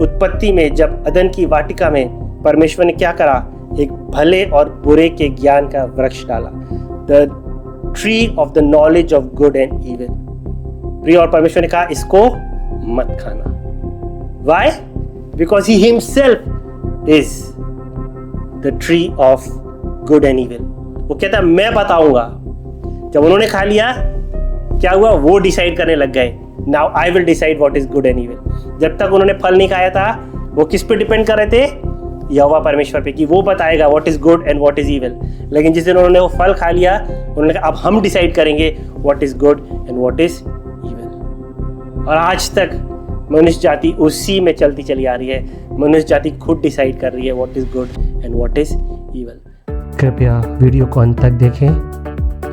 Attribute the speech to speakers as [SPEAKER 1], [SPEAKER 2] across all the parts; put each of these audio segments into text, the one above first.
[SPEAKER 1] उत्पत्ति में जब अदन की वाटिका में परमेश्वर ने क्या करा, एक भले और बुरे के ज्ञान का वृक्ष डाला, the tree of the knowledge of good and evil. प्रिय, और परमेश्वर ने कहा इसको मत खाना। Why? Because he himself is the tree of good and evil। वो कहता है मैं बताऊंगा। जब उन्होंने खा लिया क्या हुआ, वो डिसाइड करने लग गए, now I will decide what is good and evil. जब तक उन्होंने फल नहीं खाया था वो किस पे डिपेंड कर रहे थे, यहोवा परमेश्वर पे, कि वो बताएगा what is good and what is evil. लेकिन जिस दिन उन्होंने वो फल खा लिया, उन्होंने कहा अब हम डिसाइड करेंगे what is good and what is evil. और आज तक मनुष्य जाति उसी में चलती चली आ रही है। मनुष्य जाति खुद डिसाइड कर रही है what is good and what is evil. कृपया वीडियो को अंत तक देखें।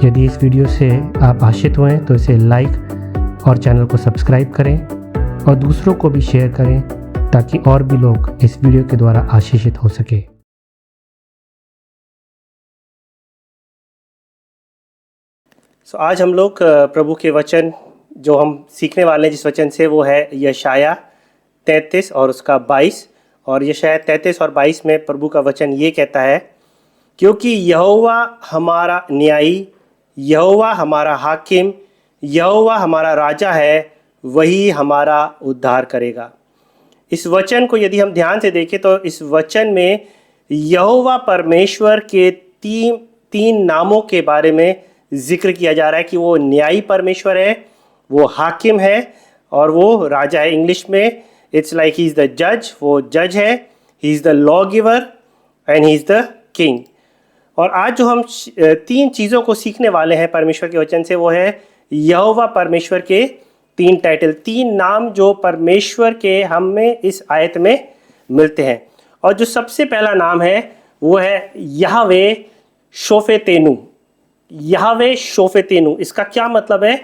[SPEAKER 1] यदि इस वीडियो से आप आश्चर्य हुए तो इसे लाइक और चैनल को सब्सक्राइब करें और दूसरों को भी शेयर करें ताकि और भी लोग इस वीडियो के द्वारा आशीषित हो सके। आज हम लोग प्रभु के वचन जो हम सीखने वाले हैं जिस वचन से, वो है यशाया 33 और उसका 22। और यशाया 33 और 22 में प्रभु का वचन ये कहता है, क्योंकि यहोवा हमारा न्यायी, यहोवा हमारा हाकिम, यहोवा हमारा राजा है, वही हमारा उद्धार करेगा। इस वचन को यदि हम ध्यान से देखें तो इस वचन में यहोवा परमेश्वर के तीन नामों के बारे में जिक्र किया जा रहा है कि वो न्यायी परमेश्वर है, वो हाकिम है और वो राजा है। इंग्लिश में it's like he is the जज, वो जज है, he is the law giver and he is the king. और आज जो हम तीन चीज़ों को सीखने वाले हैं परमेश्वर के वचन से, वो है यहोवा परमेश्वर के तीन टाइटल, तीन नाम जो परमेश्वर के हमें इस आयत में मिलते हैं। और जो सबसे पहला नाम है वो है यहवे शोफेतेनु। यहवे शोफेतेनु, इसका क्या मतलब है?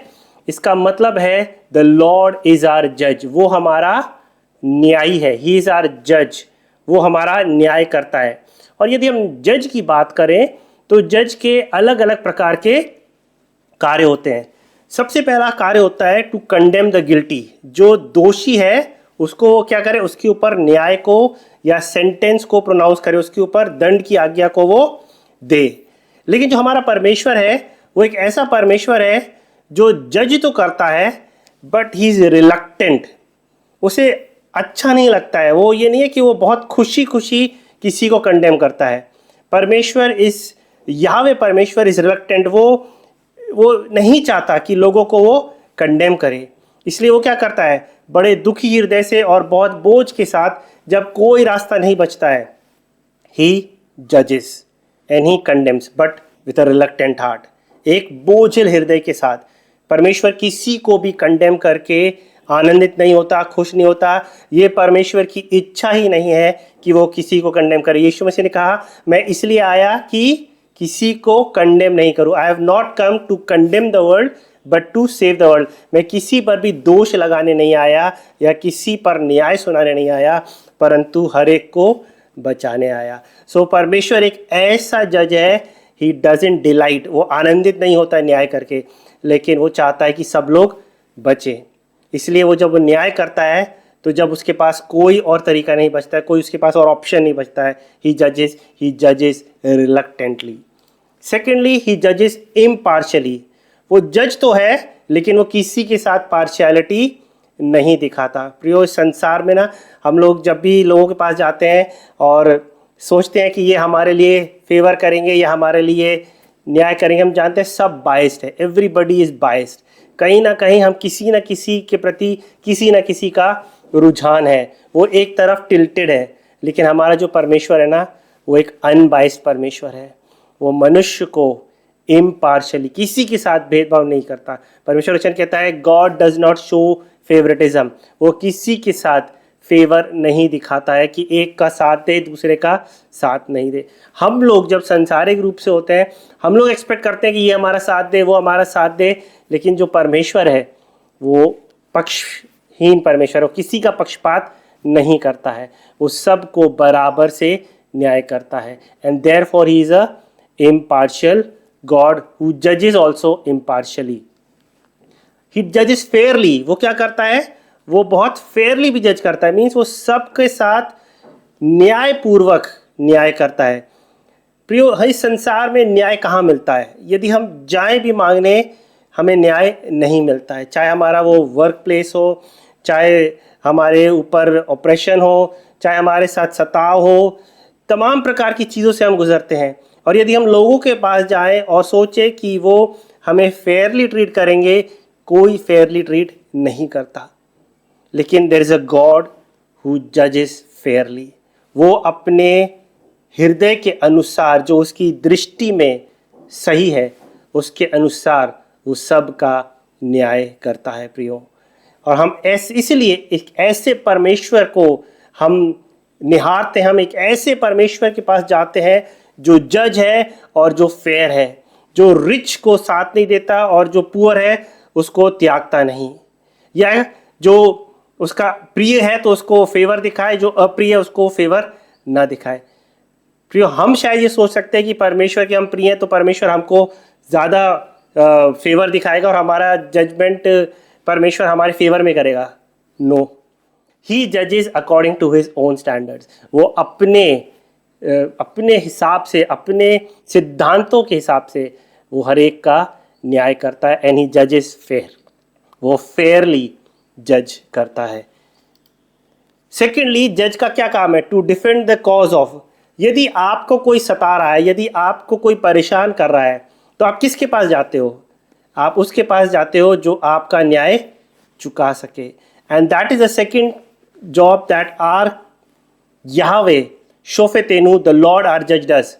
[SPEAKER 1] इसका मतलब है द लॉर्ड इज आवर जज, वो हमारा न्यायी है। ही इज आवर जज, वो हमारा न्याय करता है। और यदि हम जज की बात करें तो जज के अलग अलग प्रकार के कार्य होते हैं। सबसे पहला कार्य होता है टू कंडेम द गिल्टी, जो दोषी है उसको वो क्या करे, उसके ऊपर न्याय को या सेंटेंस को प्रोनाउंस करे, उसके ऊपर दंड की आज्ञा को वो दे। लेकिन जो हमारा परमेश्वर है वो एक ऐसा परमेश्वर है जो जज तो करता है बट ही इज रिलक्टेंट, उसे अच्छा नहीं लगता है। वो ये नहीं है कि वो बहुत खुशी खुशी किसी को कंडेम करता है। परमेश्वर इस यहोवा परमेश्वर इज रिलक्टेंट, वो नहीं चाहता कि लोगों को वो कंडेम करे। इसलिए वो क्या करता है, बड़े दुखी हृदय से और बहुत बोझ के साथ, जब कोई रास्ता नहीं बचता है, ही जजेस and he condemns but with a reluctant heart. एक बोझिल हृदय के साथ परमेश्वर किसी को भी कंडेम करके आनंदित नहीं होता, खुश नहीं होता। ये परमेश्वर की इच्छा ही नहीं है कि वो किसी को कंडेम करे। यीशु मसीह ने कहा, मैं इसलिए आया कि किसी को कंडेम नहीं करूं। I have not come to condemn the world but to save the world. मैं किसी पर भी दोष लगाने नहीं आया या किसी पर न्याय सुनाने नहीं आया, परंतु हर एक को बचाने आया। सो परमेश्वर एक ऐसा जज है, ही डजंट डिलाइट, वो आनंदित नहीं होता है न्याय करके, लेकिन वो चाहता है कि सब लोग बचें। इसलिए वो जब वो न्याय करता है तो जब उसके पास कोई और तरीका नहीं बचता है, कोई उसके पास और ऑप्शन नहीं बचता है, ही जजेस रिलक्टेंटली। सेकेंडली, ही जजेस इम्पार्शियली। वो जज तो है लेकिन वो किसी के साथ पार्शियलिटी नहीं दिखाता। प्रियो, संसार में ना हम लोग जब भी लोगों के पास जाते हैं और सोचते हैं कि ये हमारे लिए फेवर करेंगे या हमारे लिए न्याय करेंगे, हम जानते हैं सब बायस्ड है, एवरीबडी इज बायस्ड। कहीं ना कहीं हम किसी न किसी के प्रति किसी न किसी का रुझान है, वो एक तरफ टिल्टेड है। लेकिन हमारा जो परमेश्वर है ना, वो एक अनबायस्ड परमेश्वर है। वो मनुष्य को इम्पार्शियली किसी के साथ भेदभाव नहीं करता। परमेश्वर वचन कहता है, God does not show favouritism. वो किसी के साथ फेवर नहीं दिखाता है कि एक का साथ दे दूसरे का साथ नहीं दे। हम लोग जब सांसारिक रूप से होते हैं, हम लोग एक्सपेक्ट करते हैं कि ये हमारा साथ दे, वो हमारा साथ दे। लेकिन जो परमेश्वर है वो पक्षहीन परमेश्वर है, वो किसी का पक्षपात नहीं करता है, वो सबको बराबर से न्याय करता है। And therefore he is a impartial God who जजेस ऑल्सो इम्पार्शियली। ही जजेस फेयरली। वो क्या करता है, वो बहुत फेयरली भी जज करता है, मीन्स वो सबके साथ न्यायपूर्वक न्याय करता है। प्रियो, इस संसार में न्याय कहाँ मिलता है? यदि हम जाएं भी मांगने, हमें न्याय नहीं मिलता है। चाहे हमारा वो वर्क प्लेस हो, चाहे हमारे ऊपर ऑपरेशन हो, चाहे हमारे साथ सताव हो, तमाम प्रकार की चीज़ों से हम गुजरते हैं। और यदि हम लोगों के पास जाएं और सोचें कि वो हमें फेयरली ट्रीट करेंगे, कोई फेयरली ट्रीट नहीं करता। लेकिन there is a God who जजेस फेयरली। वो अपने हृदय के अनुसार, जो उसकी दृष्टि में सही है, उसके अनुसार वो सब का न्याय करता है प्रियो। और हम इसलिए एक ऐसे परमेश्वर को हम निहारते हैं, हम एक ऐसे परमेश्वर के पास जाते हैं जो जज है और जो फेयर है, जो रिच को साथ नहीं देता और जो पुअर है उसको त्यागता नहीं, या जो उसका प्रिय है तो उसको फेवर दिखाए, जो अप्रिय है उसको फेवर ना दिखाए। प्रिय, हम शायद ये सोच सकते हैं कि परमेश्वर के हम प्रिय हैं तो परमेश्वर हमको ज़्यादा फेवर दिखाएगा और हमारा जजमेंट परमेश्वर हमारे फेवर में करेगा। नो, ही जजेस according to his own standards. वो अपने हिसाब से, अपने सिद्धांतों के हिसाब से वो हर एक का न्याय करता है। एंड ही जजेस फेयर, वो फेयरली जज करता है। सेकेंडली, जज का क्या काम है? To defend the cause of. यदि आपको कोई सता रहा है, यदि आपको कोई परेशान कर रहा है, तो आप किसके पास जाते हो? आप उसके पास जाते हो जो आपका न्याय चुका सके। And that is the second job that are Yahweh Shophetenu, the lord our जज डस।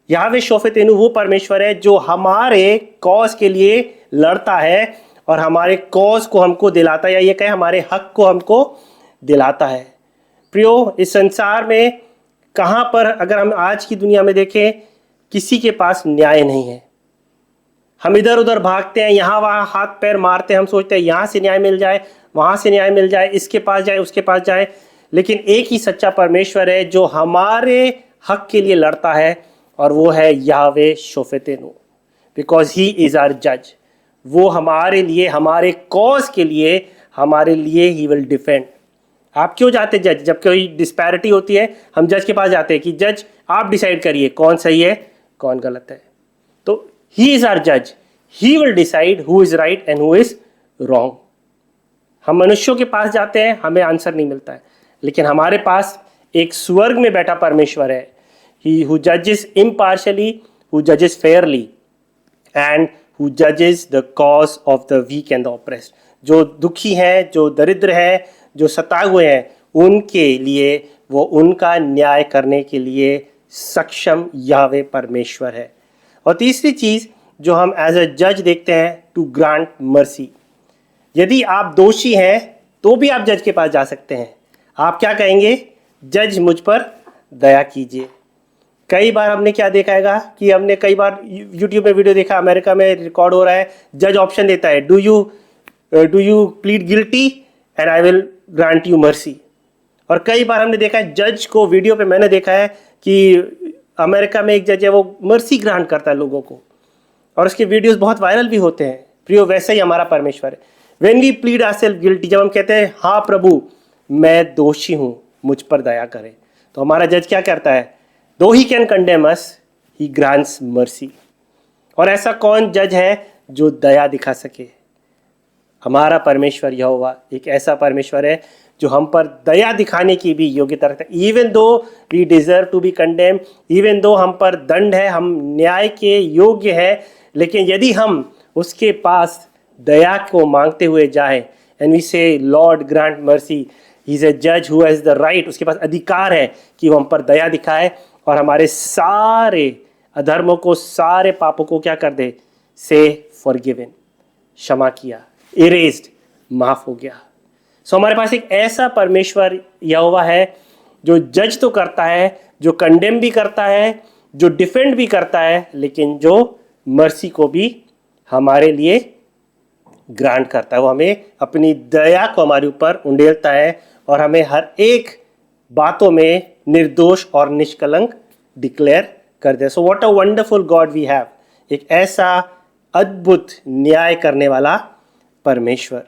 [SPEAKER 1] याहवे शोफेतेनु वो परमेश्वर है जो हमारे कॉज के लिए लड़ता है और हमारे कॉज को हमको दिलाता है, या ये कहे हमारे हक को हमको दिलाता है। प्रियो, इस संसार में कहाँ पर, अगर हम आज की दुनिया में देखें, किसी के पास न्याय नहीं है। हम इधर उधर भागते हैं, यहाँ वहाँ हाथ पैर मारते हैं, हम सोचते हैं यहाँ से न्याय मिल जाए, वहाँ से न्याय मिल जाए, इसके पास जाए, उसके पास जाए। लेकिन एक ही सच्चा परमेश्वर है जो हमारे हक के लिए लड़ता है, और वो है Yahweh Shophetenu, because he is our जज। वो हमारे लिए, हमारे कॉज के लिए, हमारे लिए ही विल डिफेंड। आप क्यों जाते जज? जब कोई डिस्पैरिटी होती है हम जज के पास जाते हैं कि जज आप डिसाइड करिए कौन सही है कौन गलत है। तो ही इज आवर जज, he will decide who is right and who is wrong. हम मनुष्यों के पास जाते हैं, हमें आंसर नहीं मिलता है, लेकिन हमारे पास एक स्वर्ग में बैठा परमेश्वर है, ही हु जजेस इम्पार्शियली, हु जजेस फेयरली, एंड हु जजेस the cause of the week and the oppressed. जो दुखी हैं, जो दरिद्र हैं, जो सताए हुए हैं, उनके लिए वो उनका न्याय करने के लिए सक्षम याहवे परमेश्वर है। और तीसरी चीज़ जो हम एज अ जज देखते हैं, टू ग्रांट मर्सी। यदि आप दोषी हैं तो भी आप जज के पास जा सकते हैं। आप क्या कहेंगे? जज मुझ पर दया कीजिए। कई बार हमने क्या देखा है कि हमने कई बार यूट्यूब में वीडियो देखा, अमेरिका में रिकॉर्ड हो रहा है, जज ऑप्शन देता है, do you plead guilty and I will grant you mercy. और कई बार हमने देखा है जज को, वीडियो पे मैंने देखा है कि अमेरिका में एक जज है, वो मर्सी ग्रांट करता है लोगों को, और उसके वीडियोस बहुत वायरल भी होते हैं। प्रियो, वैसे ही हमारा परमेश्वर है। When we plead ourself guilty, जब हम कहते हैं हाँ प्रभु मैं दोषी हूँ, मुझ पर दया करें, तो हमारा जज क्या करता है? दो he can condemn us, he grants mercy. और ऐसा कौन जज है जो दया दिखा सके? हमारा परमेश्वर यहोवा एक ऐसा परमेश्वर है जो हम पर दया दिखाने की भी योग्यता रखता है। Even though we deserve to be condemn, even though हम पर दंड है, हम न्याय के योग्य है, लेकिन यदि हम उसके पास दया को मांगते हुए जाएं, एंड वी से Lord grant mercy, he is a जज हु हैज द राइट, उसके पास अधिकार है कि वो हम पर दया दिखाए और हमारे सारे अधर्मों को, सारे पापों को क्या कर दे? से फॉरगिवन, क्षमा किया, इरेज्ड, माफ हो गया। सो हमारे पास एक ऐसा परमेश्वर यहोवा है जो जज तो करता है, जो कंडेम भी करता है, जो डिफेंड भी करता है, लेकिन जो मर्सी को भी हमारे लिए ग्रांट करता है। वो हमें अपनी दया को हमारे ऊपर उंडेलता है और हमें हर एक बातों में निर्दोष और निष्कलंक डिक्लेयर कर दे। So what a wonderful God we have, एक ऐसा अद्भुत न्याय करने वाला परमेश्वर।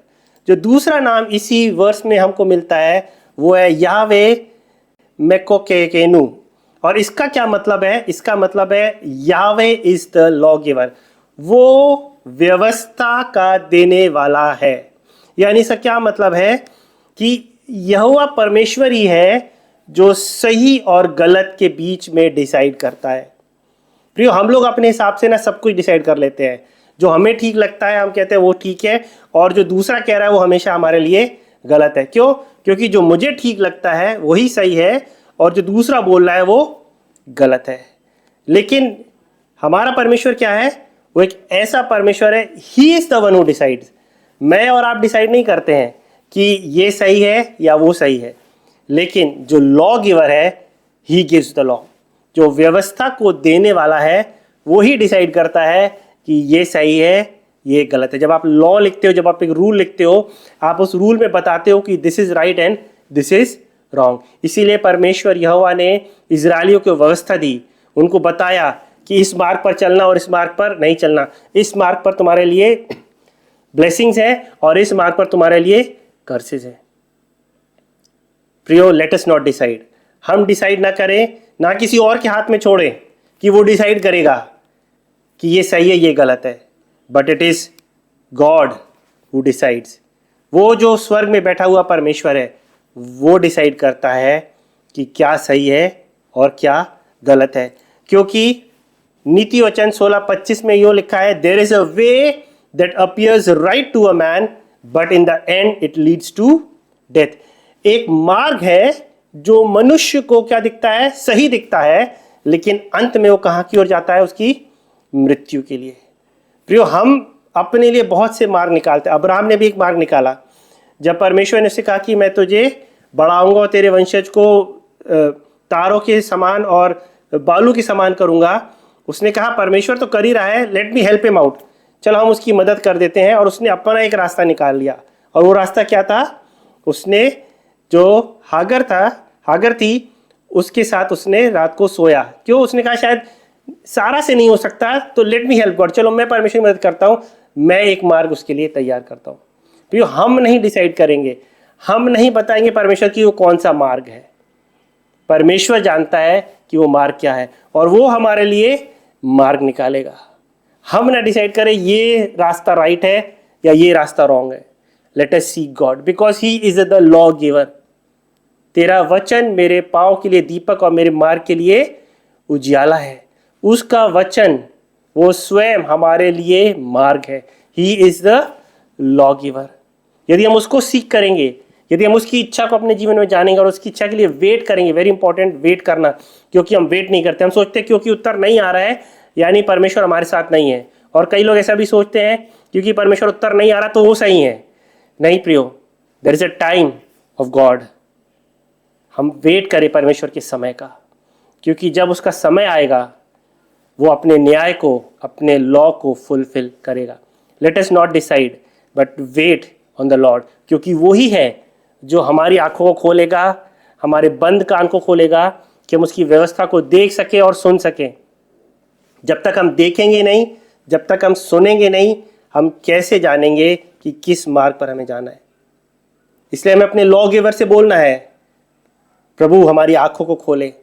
[SPEAKER 1] जो दूसरा नाम इसी वर्स में हमको मिलता है वो है यावे मेकोकेकेनु। और इसका क्या मतलब है? इसका मतलब है यावे इज द लॉ गिवर, वो व्यवस्था का देने वाला है। यानी इसका क्या मतलब है कि यहोवा परमेश्वर ही है जो सही और गलत के बीच में डिसाइड करता है। प्रियो, हम लोग अपने हिसाब से ना सब कुछ डिसाइड कर लेते हैं। जो हमें ठीक लगता है हम कहते हैं वो ठीक है, और जो दूसरा कह रहा है वो हमेशा हमारे लिए गलत है। क्यों? क्योंकि जो मुझे ठीक लगता है वही सही है और जो दूसरा बोल रहा है वो गलत है। लेकिन हमारा परमेश्वर क्या है? वो एक ऐसा परमेश्वर है, he is the one who decides. मैं और आप डिसाइड नहीं करते हैं कि ये सही है या वो सही है, लेकिन जो लॉ गिवर है ही गिव्स द लॉ। जो व्यवस्था को देने वाला है वो ही डिसाइड करता है कि ये सही है ये गलत है। जब आप लॉ लिखते हो, जब आप एक रूल लिखते हो, आप उस रूल में बताते हो कि this is right and this is wrong. इसीलिए परमेश्वर यहोवा ने इजरायलियों को व्यवस्था दी, उनको बताया कि इस मार्ग पर चलना और इस मार्ग पर नहीं चलना, इस मार्ग पर तुम्हारे लिए ब्लेसिंग्स है और इस मार्ग पर तुम्हारे लिए कर्सेस है। प्रियो, लेट अस नॉट डिसाइड। हम डिसाइड ना करें, ना किसी और के हाथ में छोड़ें कि वो डिसाइड करेगा कि ये सही है ये गलत है, but it is God who decides. वो जो स्वर्ग में बैठा हुआ परमेश्वर है वो डिसाइड करता है कि क्या सही है और क्या गलत है। क्योंकि नीति वचन 16:25 में यो लिखा है, there is a way that appears right to a man but in the end it leads to death. एक मार्ग है जो मनुष्य को क्या दिखता है? सही दिखता है, लेकिन अंत में वो कहाँ की ओर जाता है? उसकी मृत्यु के लिए। प्रियो, हम अपने लिए बहुत से मार्ग निकालते हैं। अब्राहम ने भी एक मार्ग निकाला। जब परमेश्वर ने उससे कहा कि मैं तुझे बढ़ाऊंगा और तेरे वंशज को तारों के समान और बालू के समान करूंगा, उसने कहा परमेश्वर तो कर ही रहा है, let me help him out, चलो हम उसकी मदद कर देते हैं। और उसने अपना एक रास्ता निकाल लिया। और वो रास्ता क्या था? उसने जो हागर थी उसके साथ उसने रात को सोया। क्यों? उसने कहा शायद सारा से नहीं हो सकता, तो लेट मी हेल्प गॉड, चलो मैं परमेश्वर की मदद करता हूँ, मैं एक मार्ग उसके लिए तैयार करता हूँ। तो हम नहीं डिसाइड करेंगे, हम नहीं बताएंगे परमेश्वर की वो कौन सा मार्ग है। परमेश्वर जानता है कि वो मार्ग क्या है और वो हमारे लिए मार्ग निकालेगा। हम ना डिसाइड करें ये रास्ता राइट है या ये रास्ता रॉन्ग है। Let us seek God because he is the law giver. तेरा वचन मेरे पाँव के लिए दीपक और मेरे मार्ग के लिए उजियाला है। उसका वचन वो स्वयं हमारे लिए मार्ग है। He is the law giver. यदि हम उसको सीख करेंगे, यदि हम उसकी इच्छा को अपने जीवन में जानेंगे और उसकी इच्छा के लिए वेट करेंगे, वेरी इंपॉर्टेंट, वेट करना, क्योंकि हम वेट नहीं करते। हम सोचते हैं क्योंकि उत्तर नहीं आ रहा है यानी परमेश्वर हमारे साथ नहीं है। और कई लोग ऐसा भी सोचते हैं क्योंकि परमेश्वर उत्तर नहीं आ रहा तो वो सही है। नहीं प्रियो, there is a time of God. हम वेट करें परमेश्वर के समय का, क्योंकि जब उसका समय आएगा वो अपने न्याय को, अपने लॉ को फुलफिल करेगा। Let us not decide but wait on the Lord, क्योंकि वो ही है जो हमारी आंखों को खोलेगा, हमारे बंद कान को खोलेगा कि हम उसकी व्यवस्था को देख सके और सुन सकें। जब तक हम देखेंगे नहीं, जब तक हम सुनेंगे नहीं, हम कैसे जानेंगे कि किस मार्ग पर हमें जाना है। इसलिए हमें अपने लॉ गिवर से बोलना है, प्रभु हमारी आंखों को खोले,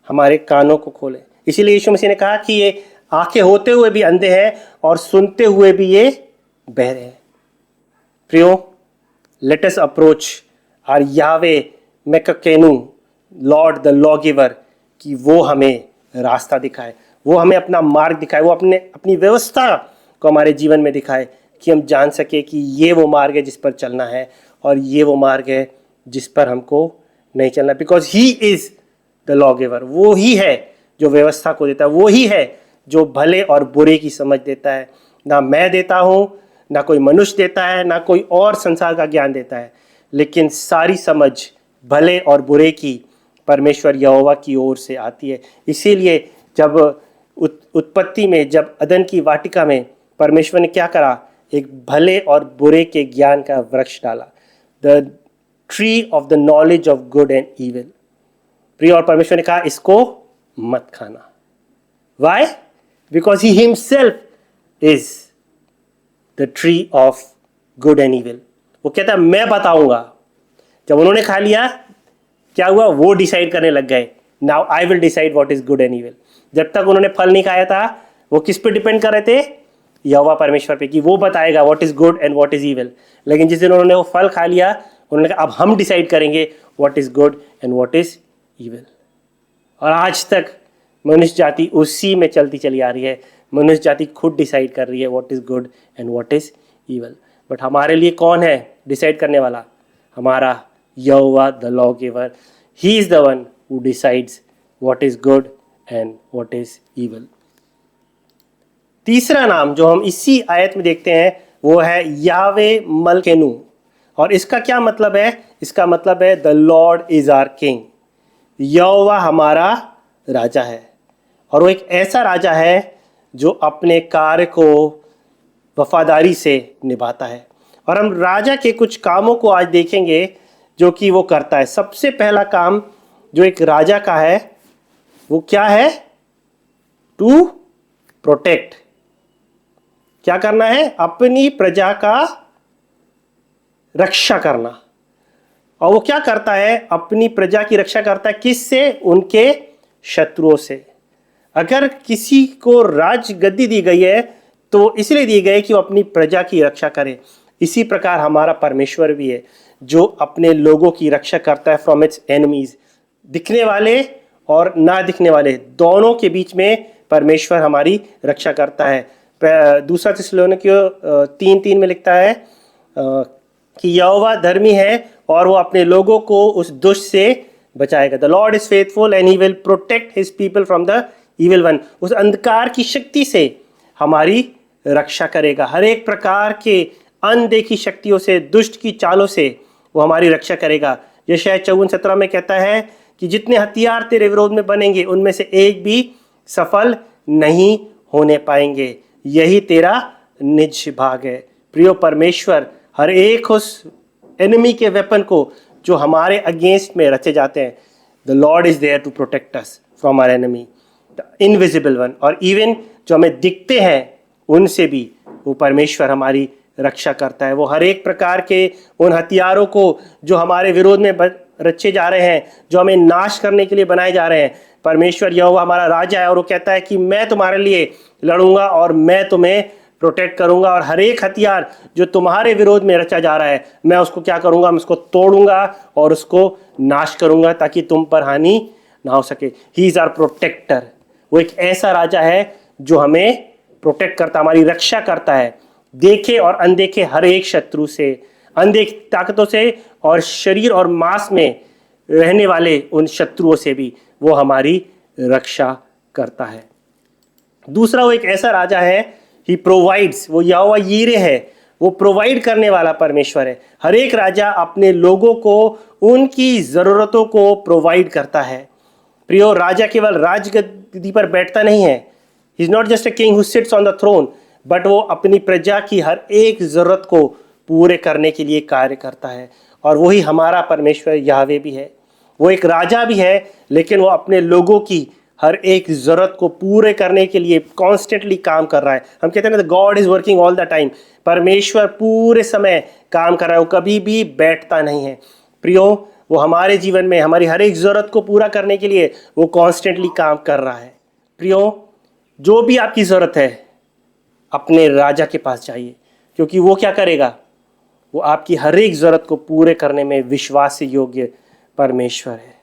[SPEAKER 1] हमारे कानों को खोले। इसीलिए यीशु मसीह ने कहा कि ये आंखें होते हुए भी अंधे हैं और सुनते हुए भी ये बहरे हैं। प्रियो, लेट अस अप्रोच आर यावे मेककेनु, लॉर्ड द लॉ गिवर, कि वो हमें रास्ता दिखाए, वो हमें अपना मार्ग दिखाए, वो अपनी व्यवस्था को हमारे जीवन में दिखाए कि हम जान सके कि ये वो मार्ग है जिस पर चलना है और ये वो मार्ग है जिस पर हमको नहीं चलना। Because he is the law giver. वो ही है जो व्यवस्था को देता है, वो ही है जो भले और बुरे की समझ देता है। ना मैं देता हूँ, ना कोई मनुष्य देता है, ना कोई और संसार का ज्ञान देता है, लेकिन सारी समझ भले और बुरे की परमेश्वर यहोवा की ओर से आती है। इसीलिए जब उत्पत्ति में, जब अदन की वाटिका में परमेश्वर ने क्या करा? एक भले और बुरे के ज्ञान का वृक्ष डाला, the tree of the knowledge of good and evil. प्रिय, और परमेश्वर ने कहा इसको मत खाना। Why? Because he himself is the tree of good and evil. वो कहता है मैं बताऊंगा। जब उन्होंने खा लिया क्या हुआ, वो डिसाइड करने लग गए, now I will decide what is good and evil. जब तक उन्होंने फल नहीं खाया था वो किस पे डिपेंड कर रहे थे, यहोवा परमेश्वर पे, कि वो बताएगा what is good and what is evil. लेकिन जिस दिन उन्होंने वो फल खा लिया उन्होंने कहा अब हम डिसाइड करेंगे what is good and what is evil. और आज तक मनुष्य जाति उसी में चलती चली आ रही है। मनुष्य जाति खुद डिसाइड कर रही है what is good and what is evil. But हमारे लिए कौन है डिसाइड करने वाला? हमारा Jehovah the law giver. He is the one who decides what is good and what is evil. तीसरा नाम जो हम इसी आयत में देखते हैं वो है यावे मलकेनु। और इसका क्या मतलब है? इसका मतलब है the Lord is our king. Jehovah हमारा राजा है और वो एक ऐसा राजा है जो अपने कार्य को वफादारी से निभाता है। और हम राजा के कुछ कामों को आज देखेंगे जो कि वो करता है। सबसे पहला काम जो एक राजा का है वो क्या है? To protect. क्या करना है? अपनी प्रजा का रक्षा करना। और वो क्या करता है? अपनी प्रजा की रक्षा करता है। किससे? उनके शत्रुओं से। अगर किसी को राज गद्दी दी गई है तो इसलिए दी गई है कि वो अपनी प्रजा की रक्षा करे। इसी प्रकार हमारा परमेश्वर भी है जो अपने लोगों की रक्षा करता है फ्रॉम इट्स एनिमीज। दिखने वाले और ना दिखने वाले दोनों के बीच में परमेश्वर हमारी रक्षा करता है। दूसरा थिस्सलुनीकियों 3:3 में लिखता है कि यहोवा धर्मी है और वो अपने लोगों को उस दुष्ट से बचाएगा। The Lord is faithful and he will protect his people from the evil one. उस अंधकार की शक्ति से हमारी रक्षा करेगा। हर एक प्रकार के अनदेखी शक्तियों से, दुष्ट की चालों से वो हमारी रक्षा करेगा। यशायाह 54:17 में कहता है कि जितने हथियार तेरे विरोध में बनेंगे उनमें से एक भी सफल नहीं होने पाएंगे। यही तेरा निज भाग है। प्रियो परमेश्वर हर एक उस एनिमी के वेपन को जो हमारे अगेंस्ट में रचे जाते हैं, the Lord is there to protect us from our enemy the invisible one. और इवन जो हमें दिखते हैं उनसे भी वो परमेश्वर हमारी रक्षा करता है। वो हर एक प्रकार के उन हथियारों को जो हमारे विरोध में रचे जा रहे हैं, जो हमें नाश करने के लिए बनाए जा रहे हैं, परमेश्वर यहोवा हमारा राजा है और वो कहता है कि मैं तुम्हारे लिए लड़ूंगा और मैं तुम्हें प्रोटेक्ट करूंगा। और हर एक हथियार जो तुम्हारे विरोध में रचा जा रहा है मैं उसको क्या करूंगा? मैं उसको तोड़ूंगा और उसको नाश करूंगा ताकि तुम पर हानि ना हो सके। He is our protector. वो एक ऐसा राजा है जो हमें प्रोटेक्ट करता, हमारी रक्षा करता है देखे और अनदेखे हर एक शत्रु से, अनदेखी ताकतों से और शरीर और मांस में रहने वाले उन शत्रुओं से भी वो हमारी रक्षा करता है। दूसरा वो एक ऐसा राजा है, ही प्रोवाइड्स। वो यहोवा यीरे है, वो प्रोवाइड करने वाला परमेश्वर है। हर एक राजा अपने लोगों को उनकी ज़रूरतों को प्रोवाइड करता है। प्रियो, राजा केवल राजगद्दी पर बैठता नहीं है। He is not just a king who sits on the throne, but वो अपनी प्रजा की हर एक ज़रूरत को पूरे करने के लिए कार्य करता है। और वही हमारा परमेश्वर यावे भी है। वो एक राजा भी है लेकिन वो अपने लोगों की हर एक ज़रूरत को पूरे करने के लिए कॉन्स्टेंटली काम कर रहा है। हम कहते हैं ना, God is working all the time. परमेश्वर पूरे समय काम कर रहा है, वो कभी भी बैठता नहीं है। प्रियो, वो हमारे जीवन में हमारी हर एक ज़रूरत को पूरा करने के लिए वो कॉन्स्टेंटली काम कर रहा है। प्रियो, जो भी आपकी ज़रूरत है अपने राजा के पास जाइए, क्योंकि वो क्या करेगा? वो आपकी हर एक ज़रूरत को पूरे करने में विश्वास योग्य परमेश्वर है।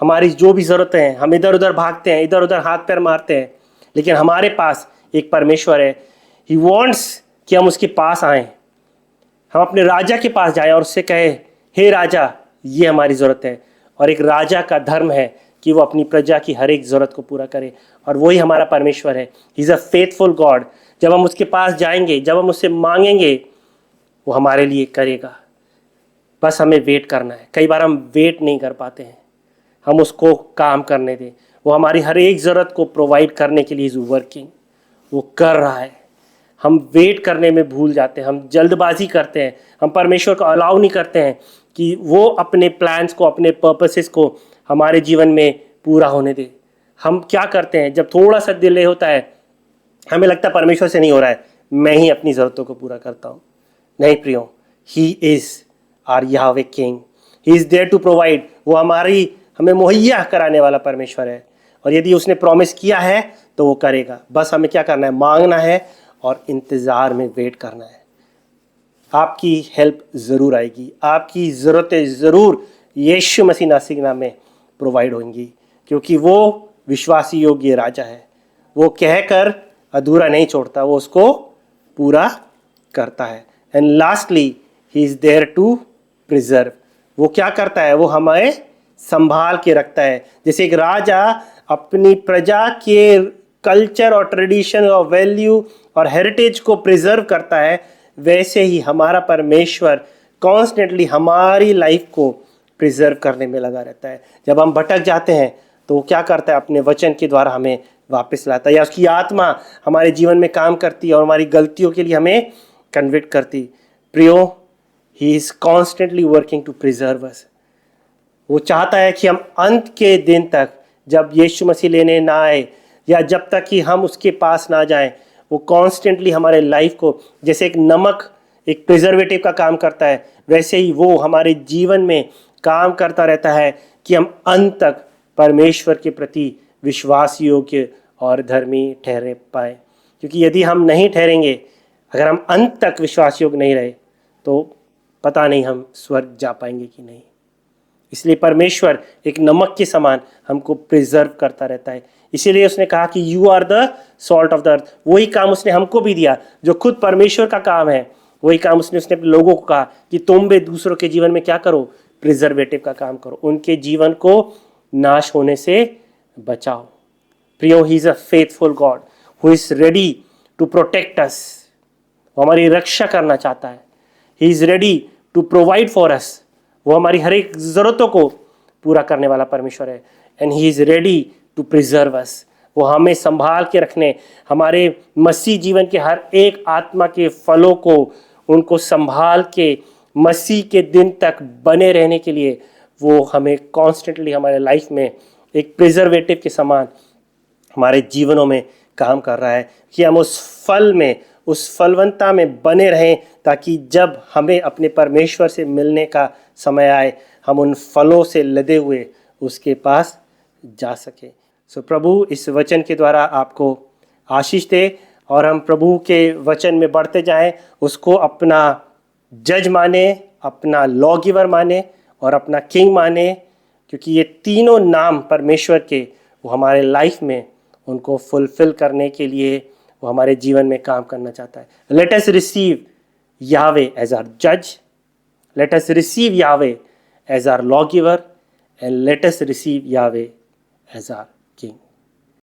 [SPEAKER 1] हमारी जो भी ज़रूरतें हैं, हम इधर उधर भागते हैं, इधर उधर हाथ पैर मारते हैं, लेकिन हमारे पास एक परमेश्वर है। ही वॉन्ट्स कि हम उसके पास आएँ, हम अपने राजा के पास जाएं और उससे कहे, हे राजा, ये हमारी ज़रूरत है। और एक राजा का धर्म है कि वो अपनी प्रजा की हर एक ज़रूरत को पूरा करे, और वही हमारा परमेश्वर है। He is a faithful God. जब हम उसके पास जाएंगे, जब हम उससे मांगेंगे, वो हमारे लिए करेगा। बस हमें वेट करना है। कई बार हम वेट नहीं कर पाते हैं, हम उसको काम करने दें। वो हमारी हर एक ज़रूरत को प्रोवाइड करने के लिए इज़ वर्किंग, वो कर रहा है। हम वेट करने में भूल जाते हैं, हम जल्दबाजी करते हैं, हम परमेश्वर को अलाउ नहीं करते हैं कि वो अपने प्लान्स को, अपने पर्पसेस को हमारे जीवन में पूरा होने दे। हम क्या करते हैं, जब थोड़ा सा डिले होता है हमें लगता है परमेश्वर से नहीं हो रहा है, मैं ही अपनी ज़रूरतों को पूरा करता हूँ। नहीं प्रियो, he is our Yahweh king, he is there to provide. वो हमें मुहैया कराने वाला परमेश्वर है, और यदि उसने प्रॉमिस किया है तो वो करेगा। बस हमें क्या करना है? मांगना है और इंतज़ार में वेट करना है। आपकी हेल्प ज़रूर आएगी, आपकी ज़रूरतें ज़रूर यीशु मसीह नासिक नाम में प्रोवाइड होंगी, क्योंकि वो विश्वासी योग्य राजा है। वो कहकर अधूरा नहीं छोड़ता, वो उसको पूरा करता है। And lastly he is there to preserve. वो क्या करता है? वो हमें संभाल के रखता है। जैसे एक राजा अपनी प्रजा के कल्चर और ट्रेडिशन और वैल्यू और हेरिटेज को प्रिजर्व करता है, वैसे ही हमारा परमेश्वर कॉन्स्टेंटली हमारी लाइफ को प्रिजर्व करने में लगा रहता है। जब हम भटक जाते हैं तो वो क्या करता है? अपने वचन के द्वारा हमें वापस लाता है, या उसकी आत्मा हमारे जीवन में काम करती है और हमारी गलतियों के लिए हमें कन्विक्ट करती। प्रियो, he is constantly working to preserve us. वो चाहता है कि हम अंत के दिन तक, जब यीशु मसीह लेने ना आए या जब तक कि हम उसके पास ना जाएं, वो कॉन्स्टेंटली हमारे लाइफ को, जैसे एक नमक एक प्रिजर्वेटिव का काम करता है, वैसे ही वो हमारे जीवन में काम करता रहता है कि हम अंत तक परमेश्वर के प्रति विश्वास योग्य और धर्मी ठहरे पाए। क्योंकि यदि हम नहीं ठहरेंगे, अगर हम अंत तक विश्वास योग्य नहीं रहे, तो पता नहीं हम स्वर्ग जा पाएंगे कि नहीं। इसलिए परमेश्वर एक नमक के समान हमको प्रिजर्व करता रहता है। इसीलिए उसने कहा कि you are the salt of the earth. वही काम उसने हमको भी दिया जो खुद परमेश्वर का काम है। वही काम उसने अपने लोगों को कहा कि तुम भी दूसरों के जीवन में क्या करो? प्रिजर्वेटिव का काम करो, उनके जीवन को नाश होने से बचाओ। प्रियो, he is a faithful God who is ready to protect us. वो हमारी रक्षा करना चाहता है। He is ready to provide for us. वो हमारी हर एक ज़रूरतों को पूरा करने वाला परमेश्वर है। And he is ready to preserve us. वो हमें संभाल के रखने, हमारे मसीह जीवन के हर एक आत्मा के फलों को, उनको संभाल के मसीह के दिन तक बने रहने के लिए वो हमें कॉन्स्टेंटली हमारे लाइफ में एक प्रिजर्वेटिव के समान हमारे जीवनों में काम कर रहा है कि हम उस फल में, उस फलवंता में बने रहें, ताकि जब हमें अपने परमेश्वर से मिलने का समय आए, हम उन फलों से लदे हुए उसके पास जा सके। सो प्रभु इस वचन के द्वारा आपको आशीष दे, और हम प्रभु के वचन में बढ़ते जाएं, उसको अपना जज माने, अपना लॉ गिवर माने और अपना किंग माने, क्योंकि ये तीनों नाम परमेश्वर के वो हमारे लाइफ में उनको फुलफिल करने के लिए वो हमारे जीवन में काम करना चाहता है। लेट अस रिसीव यावे एज आवर जज, let us receive Yahweh as our lawgiver, and let us receive Yahweh as our King.